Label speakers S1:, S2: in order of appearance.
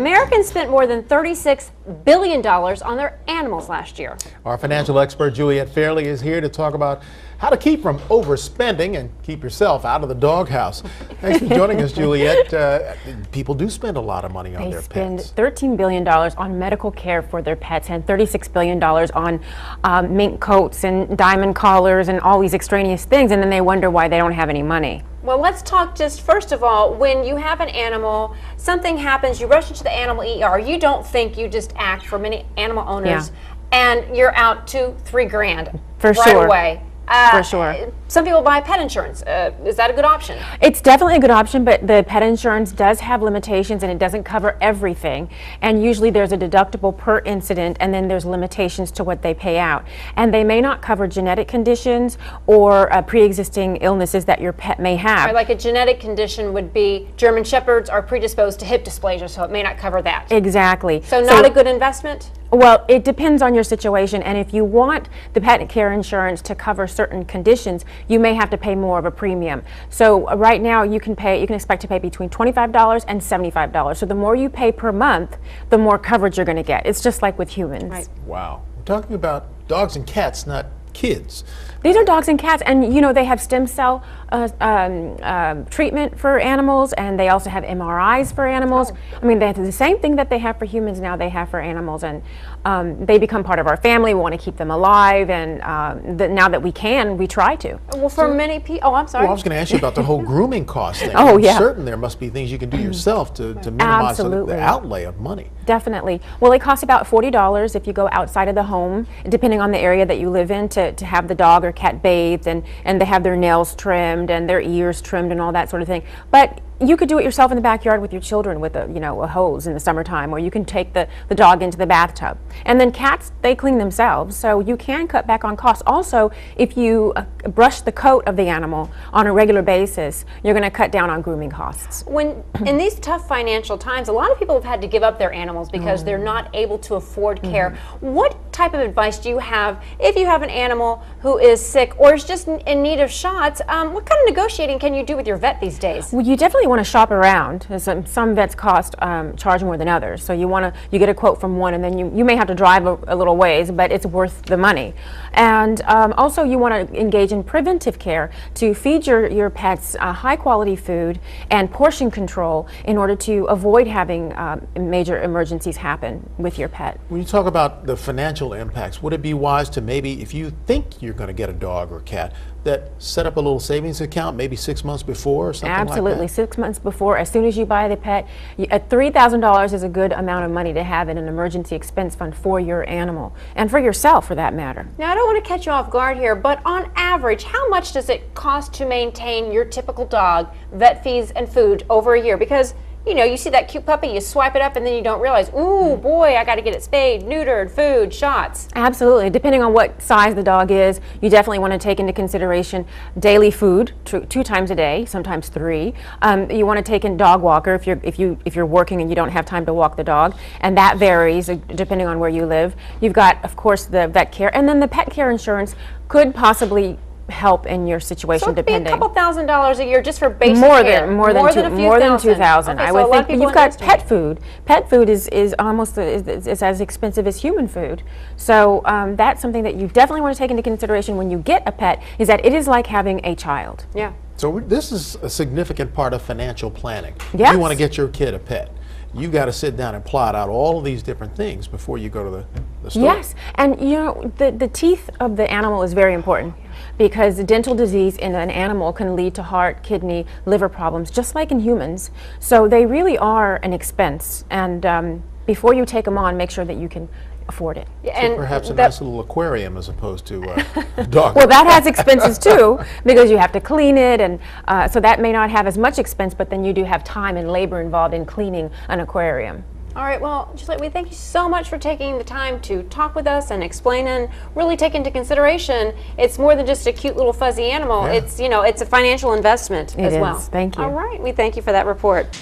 S1: Americans spent more than $36 billion on their animals last year.
S2: Our financial expert Juliette Fairley is here to talk about how to keep from overspending and keep yourself out of the doghouse. Thanks for joining us, Juliette. People do spend a lot of money on their pets.
S3: They spend $13 billion on medical care for their pets and $36 billion on mink coats and diamond collars and all these extraneous things, and then they wonder why they don't have any money.
S1: Well, let's talk just first of all, when you have an animal, something happens, you rush into the animal ER, you don't think, you just act. For many animal owners, and you're out $2-3 grand right away.
S3: For sure.
S1: Some people buy pet insurance. Is that a good option?
S3: It's definitely a good option, but the pet insurance does have limitations and it doesn't cover everything. And usually there's a deductible per incident, and then there's limitations to what they pay out. And they may not cover genetic conditions or pre-existing illnesses that your pet may have.
S1: Like a genetic condition would be German Shepherds are predisposed to hip dysplasia, so it may not cover that.
S3: Exactly.
S1: So not a good investment?
S3: Well, it depends on your situation, and if you want the pet care insurance to cover certain conditions, you may have to pay more of a premium. So right now you can expect to pay between $25 and $75. So the more you pay per month, the more coverage you're going to get. It's just like with humans.
S1: Right.
S2: Wow. We're talking about dogs and cats, not kids.
S3: These are dogs and cats, and you know, they have stem cell treatment for animals, and they also have MRIs for animals. I mean, they have the same thing that they have for humans now they have for animals, and they become part of our family. We want to keep them alive, and now that we can, we try to.
S1: Well, for many people, I'm sorry.
S2: Well, I was going to ask you about the whole grooming cost thing.
S3: Oh, yeah.
S2: I'm certain there must be things you can do yourself to minimize the outlay of money.
S3: Definitely. Well, it costs about $40 if you go outside of the home, depending on the area that you live in, to have the dog or cat bathed, and they have their nails trimmed and their ears trimmed and all that sort of thing. But you could do it yourself in the backyard with your children with a hose in the summertime, or you can take the dog into the bathtub. And then cats, they clean themselves, so you can cut back on costs. Also, if you brush the coat of the animal on a regular basis, you're going to cut down on grooming costs.
S1: When in these tough financial times, a lot of people have had to give up their animals because they're not able to afford care. What type of advice do you have if you have an animal who is sick or is just in need of shots? What kind of negotiating can you do with your vet these days?
S3: Well, you definitely want to shop around. Some vets charge more than others, so you get a quote from one, and then you may have to drive a little ways, but it's worth the money. And also you want to engage in preventive care to feed your pets high quality food and portion control in order to avoid having major emergencies happen with your pet.
S2: When you talk about the financial impacts, would it be wise to maybe, if you think you're going to get a dog or cat, that set up a little savings account maybe 6 months before or something like that?
S3: Absolutely, 6 months before. As soon as you buy the pet, $3,000 is a good amount of money to have in an emergency expense fund for your animal, and for yourself for that matter.
S1: Now, I don't want to catch you off guard here, but on average, how much does it cost to maintain your typical dog, vet fees and food over a year? Because you see that cute puppy, you swipe it up, and then you don't realize, ooh, boy, I got to get it spayed, neutered, food, shots.
S3: Absolutely. Depending on what size the dog is, you definitely want to take into consideration daily food, 2 times a day, sometimes 3. You want to take in dog walker if you're working and you don't have time to walk the dog, and that varies depending on where you live. You've got, of course, the vet care, and then the pet care insurance could possibly help in your situation,
S1: so it'd
S3: depending.
S1: Be a couple $1,000s a year just for basic care.
S3: More than $2,000.
S1: Okay,
S3: I
S1: so
S3: would
S1: a lot of
S3: think.
S1: people
S3: You've got
S1: underestimate.
S3: pet food. Pet food is almost is as expensive as human food. So that's something that you definitely want to take into consideration when you get a pet. Is that it is like having a child.
S1: Yeah.
S2: So this is a significant part of financial planning.
S3: Yes.
S2: You want to get your kid a pet. You got to sit down and plot out all of these different things before you go to the store.
S3: Yes, and the teeth of the animal is very important, because dental disease in an animal can lead to heart, kidney, liver problems, just like in humans. So they really are an expense, and before you take them on, make sure that you can afford it.
S2: So and perhaps a nice little aquarium as opposed to a dog.
S3: Well, that has expenses too, because you have to clean it, and so that may not have as much expense, but then you do have time and labor involved in cleaning an aquarium.
S1: All right, well, Juliette, we thank you so much for taking the time to talk with us and explain and really take into consideration it's more than just a cute little fuzzy animal. Yeah. It's a financial investment as well.
S3: Thank you.
S1: All right, we thank you for that report.